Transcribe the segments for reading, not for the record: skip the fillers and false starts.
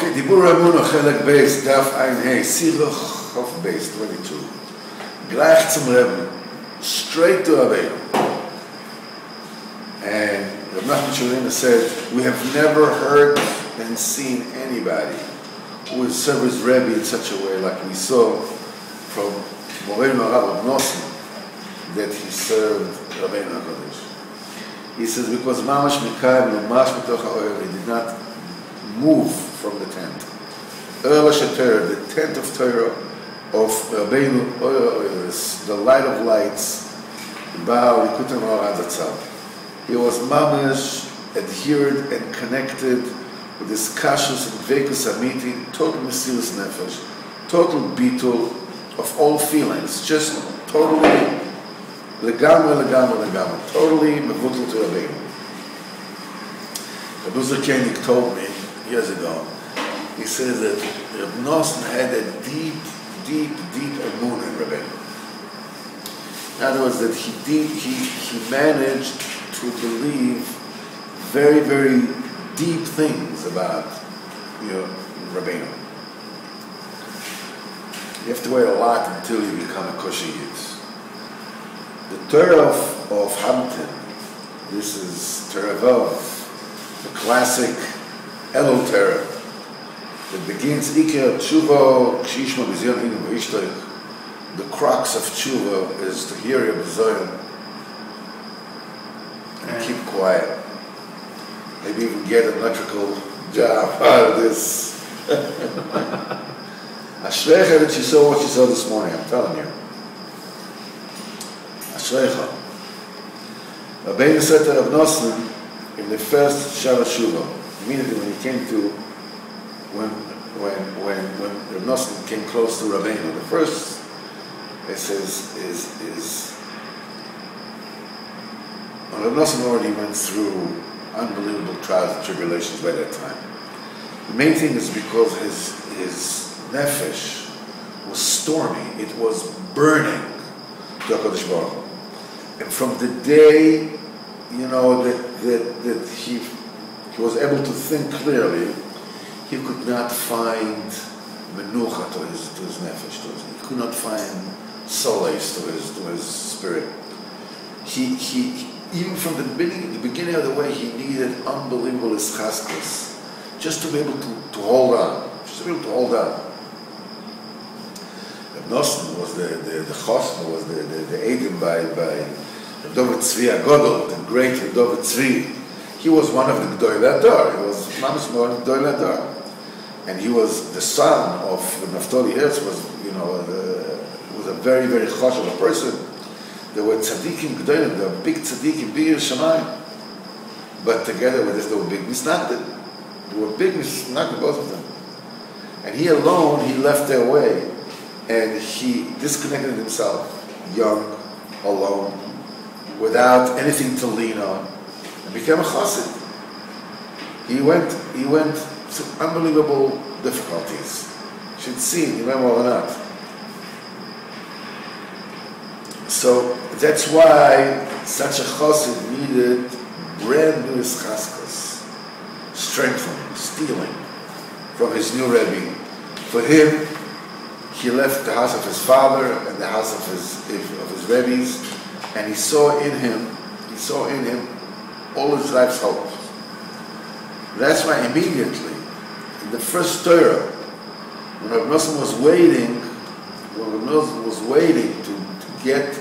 Okay, Diburei Emuna, Chelek Beis, Daf Ein Hey, Siruch of Beis, 22. Gleich zum Rebbe, straight to Rabbeinu. And Reb Nachman Sholina said, we have never heard and seen anybody who would serve his Rebbe in such a way like we saw from Moreinu Rav Nosson, that he served Rabbeinu HaKadosh. He says, because Mamash Mikayim and Mamash Mitoch HaOyel, he did not move from the tent. Earl HaSheter, the tent of Torah of Rabbeinu Oyelis, the light of lights, Baal Likutim Ha'adatzal. He was mamash, adhered and connected with this kashrus and dveikus amiti, total mesirus nefesh, total bitul of all feelings, just totally legamre, totally mevutul to Rabbeinu. Rabbi Koenig told me years ago, he said that Reb Nosson had a deep emuna in Rabbeinu. In other words, that he managed to believe very, very deep things about Rabbeinu. You have to wait a lot until you become a kosher yid. The Torah of Hamten, this is Torah Vav, the classic Elul Torah, that begins Iker Tshuva Kshishma B'Zion Hinu V'Ishtoich. The crux of Tshuva is to hear your B'Zion and keep quiet. Maybe even get an electrical job out of this. Ashrecha that you saw what you saw this morning, I'm telling you. Ashrecha. Rabbeinu said to Reb Nosson in the first Shara Shuvah, immediately when he came to, when Reb Nosson came close to Rabbeinu, the first, it says, is well, Reb Nosson already went through unbelievable trials and tribulations by that time. The main thing is because his nefesh was stormy, it was burning to HaKadosh Baruch Hu. And from the day, that he was able to think clearly, he could not find menucha to his nefesh, he could not find solace to his spirit. He even from the beginning of the way, he needed unbelievable ischaskus just to be able to hold on, Reb Nosson was the chosma, was the Eidim by David Tzvi Agodol, the great David Tzvi. He was one of the G'dolei Hador. He was mamash one of the G'dolei Hador, and he was the son of Naftali Hertz. Was a very, very choshev person. There were tzaddikim G'dolim, there were big tzaddikim, big Yerushalayim, but together with this, there were big misnagdim. There were big misnagdim, both of them. And he alone, he left their way, and he disconnected himself, young, alone, without anything to lean on, and became a chassid. He went through unbelievable difficulties. You should see, you remember or not. So that's why such a chassid needed brand new ischaskus, strengthening, stealing from his new Rebbe. For him, he left the house of his father and the house of his Rebbe's, and he saw in him all his life's hope. That's why immediately, in the first Torah, when Reb Nosson was waiting to get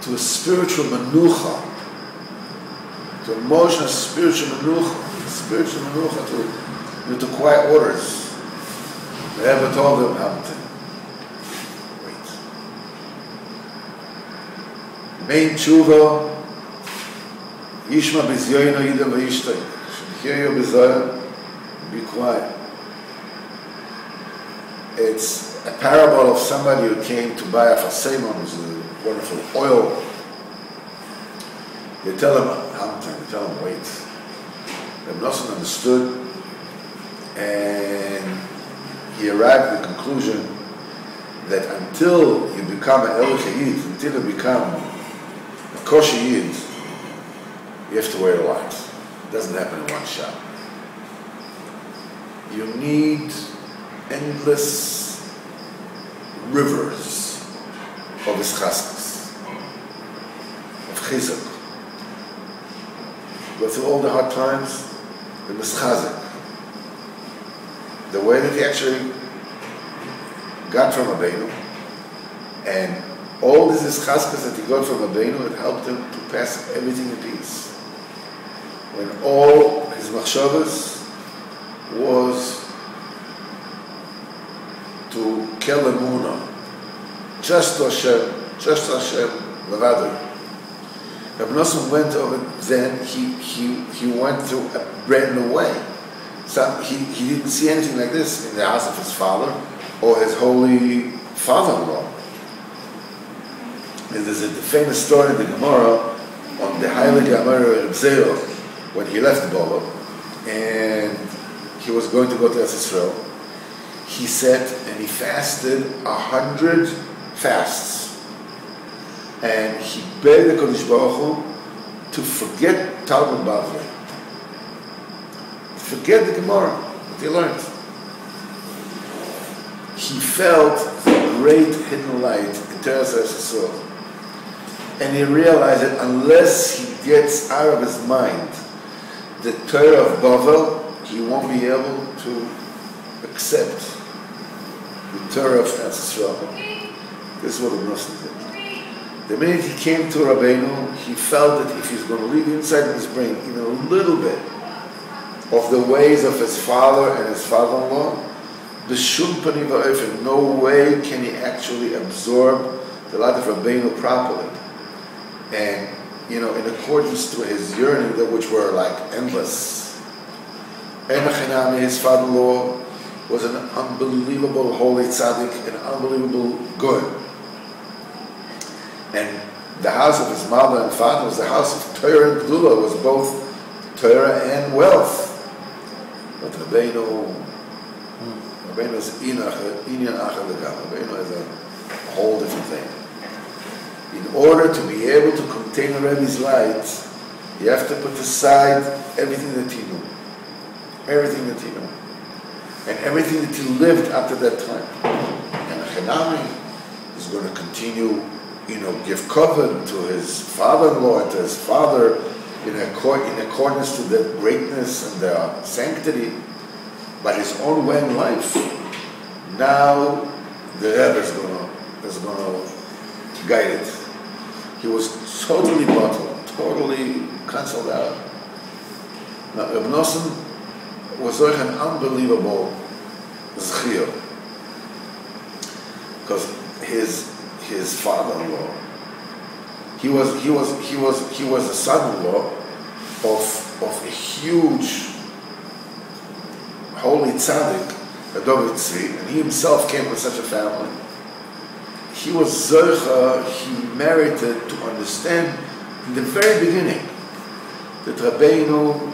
to a spiritual menucha, to emotional spiritual menucha, to quiet waters. The Rebbe told him, wait. Main tshuva, Yishma b'zyoyno yidem v'yishtek. Hear your b'zoyon, be quiet. It's a parable of somebody who came to buy a fasemon, which is a wonderful oil. They tell him, wait. Reb Nosson understood, and he arrived at the conclusion that until you become an El Yid, until you become a kosher Yid, you have to wait a lot. It doesn't happen in one shot. you need endless rivers of ischaskas, of chizuk. Go through all the hard times, the mischazik. The way that he actually got from Rabbeinu, and all these ischaskas that he got from Rabbeinu, it helped him to pass everything in peace. When all his machshavas was to kill Emuna, just to Hashem, Levadu. Rabbi Nosson went over then, he went through a brand new way. So he didn't see anything like this in the house of his father or his holy father-in-law. And there's a famous story in the Gemara on the Heilige Amar Reb Zero when he left Bolo and he was going to go to Eretz Yisrael. He sat and he fasted 100 fasts. And he begged the Kodesh Baruch Hu to forget Talmud Bavli. Forget the Gemara that he learned. He felt the great hidden light in Teres Yisrael. And he realized that unless he gets out of his mind the Torah of Bavel, he won't be able to accept the Torah of Eretz Yisrael. This is what the Muslim did. The minute he came to Rabbeinu, he felt that if he's going to leave inside his brain even a little bit of the ways of his father and his father-in-law, b'shum panim v'ofen, no way can he actually absorb the light of Rabbeinu properly. And, in accordance to his yearning, which were like endless. Enochinami, his father-in-law, was an unbelievable holy tzaddik, an unbelievable good. And the house of his mother and father was the house of Torah and Gdula, was both Torah and wealth. But Rabbeinu is inyan achad legam. Rabbeinu is a whole different thing. In order to be able to contain a Rebbe's light, you have to put aside everything that he knew. Everything that he knew. And everything that he lived up to that time. And Achenami is going to continue, give cover to his father-in-law and to his father in accordance to their greatness and their sanctity, by his own way in life. Now the Rebbe is going to guide it. He was totally bottled, totally cancelled out. Now Reb Nosson was like an unbelievable zchir, because his father-in-law, he was the son-in-law of a huge holy tzaddik, Diburei Emuna, and he himself came from such a family. He was zoicha, he merited to understand in the very beginning that Rabbeinu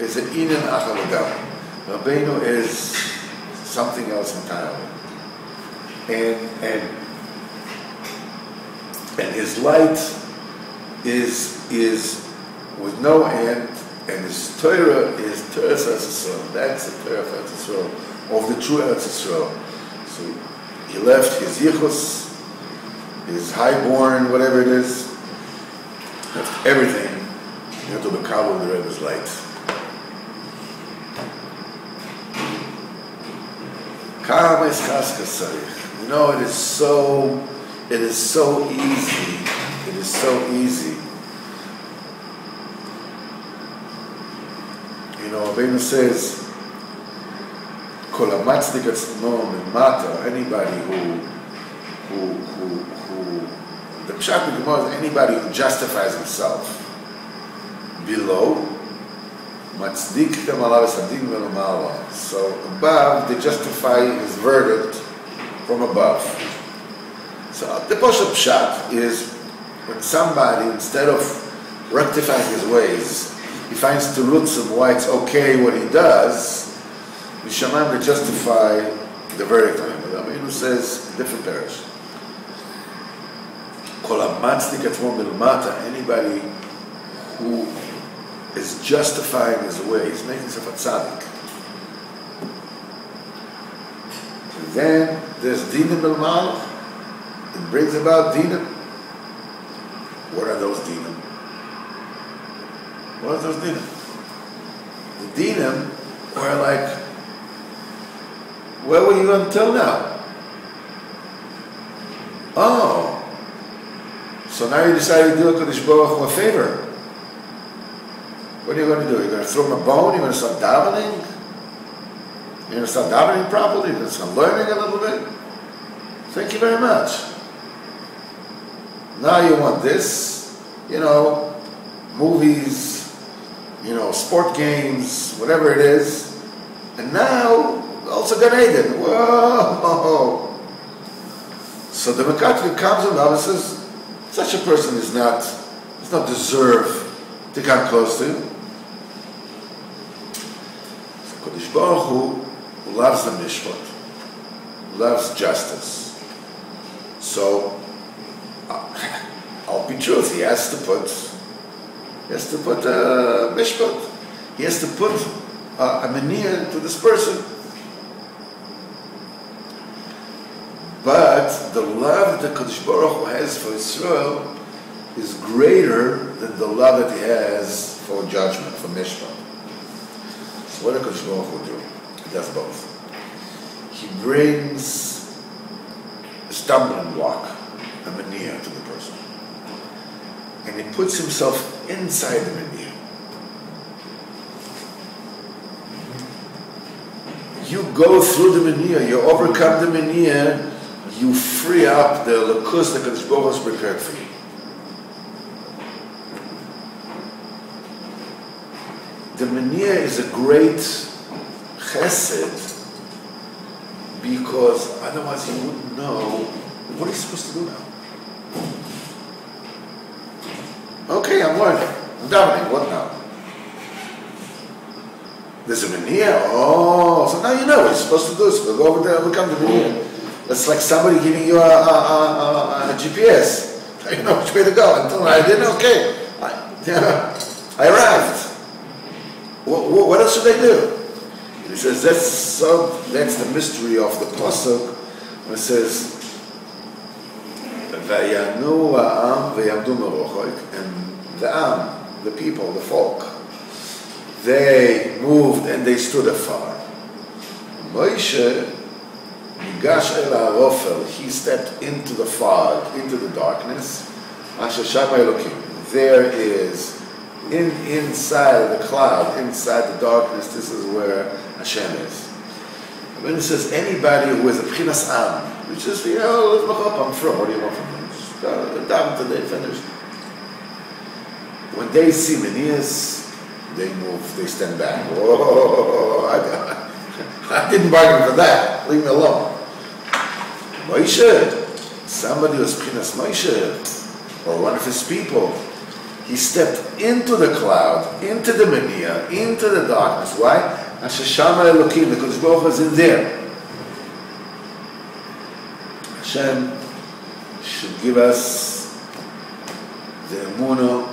is an inyan achal legam. Rabbeinu is something else entirely. And his light is with no end, and his Torah is Torah Eretz Yisrael. That's the Torah of Eretz Yisrael, of the true Eretz Yisrael. So he left his yichus, his highborn, whatever it is, left everything. He had to be covered with the Rebbe's light. It is so easy. It is so easy. Rabbeinu says, "Kol hamatzdik atzmo mimata." Anybody who the pshat in Gemara is anybody who justifies himself below. Matzdik temalav esadin velomala. So above, they justify his verdict from above. So the poshet pshat is when somebody, instead of rectifying his ways, he finds terutzim why it's okay what he does, Mishamayim they justify the verdict on him. But Rabbeinu says different parish. Kol hamatzdik atzmo milmata. Anybody who is justifying his way, he's making himself a tzaddik. Then there's dinim b'malach. It brings about dinim. What are those dinim? What are those dinim? The dinim are like, where were you until now? Oh, so now you decide to do a Kodesh Baruch Hu a favor. What are you going to do? You're going to throw him a bone? You're going to start davening? You're going to start davening properly? You're going to start learning a little bit? Thank you very much. Now you want this, movies, sport games, whatever it is. And now, also Gan Eden. Whoa! So the Mekatri comes and says, such a person does not deserve to come close to. So Kodesh Baruch Hu loves the mishpat, loves justice. So, I'll be truth. He has to put a mishpat. He has to put a menir to this person. But the love that Kodesh Baruch Hu has for Israel is greater than the love that he has for judgment, for mishpat. So what does Kodesh Baruch Hu do? He does both. He brings a stumbling block, a menir to the person. And he puts himself inside the menir. You go through the menir, you overcome the menir, you free up the lakus that Kodesh Baruch Hu has prepared for you. The menir is a great chesed because otherwise you wouldn't know what are you supposed to do now. Okay, I'm learning. I'm davening. What now? There's a menir. Oh, so now you know what you're supposed to do. So we'll go over there and look at the menir. That's like somebody giving you a GPS. You know which way to go. Until I didn't. Okay, I arrived. What else should I do? And he says that's the mystery of the pasuk. When it says "Vayanu ha'am v'yamdu merochok," and the am, the people, the folk, they moved and they stood afar. Moshe nigash el ha'rofel, he stepped into the fog, into the darkness. Asher shama Elokim, there is inside the cloud, inside the darkness, this is where Hashem is. When it says anybody who is a B'chinas Am, which is, I'm from, what do you want from me? Just down today, finished. When they see Menias, they move, they stand back. Whoa, I didn't bargain for that. Leave me alone. Moshe, somebody who's B'chinas Moshe, or one of his people, he stepped into the cloud, into the menir, into the darkness. Why? Asher shama Elokim, the Kodesh Baruch Hu is in there. Hashem should give us the Emuna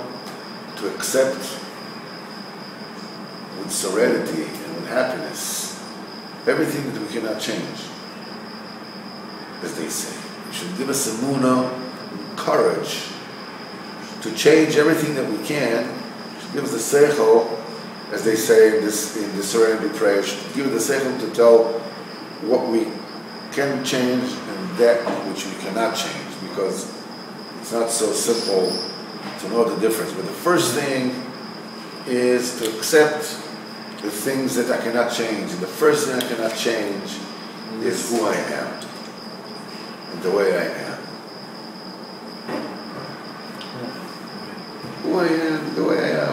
to accept with serenity and with happiness everything that we cannot change, as they say. He should give us Emuna and courage to change everything that we can. Should give us the seichel, as they say in the serenity prayer, should give us the seichel to tell what we can change and that which we cannot change, because it's not so simple to know the difference. But the first thing is to accept the things that I cannot change. And the first thing I cannot change is who I am and the way I am. Who I am, the way I am.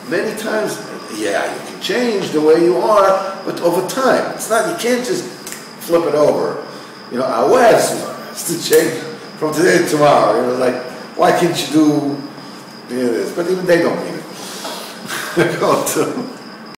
Many times, yeah, you can change the way you are, but over time. It's not, you can't just flip it over. Our wives has to change from today to tomorrow. Like, why can't you do this? But even they don't mean it.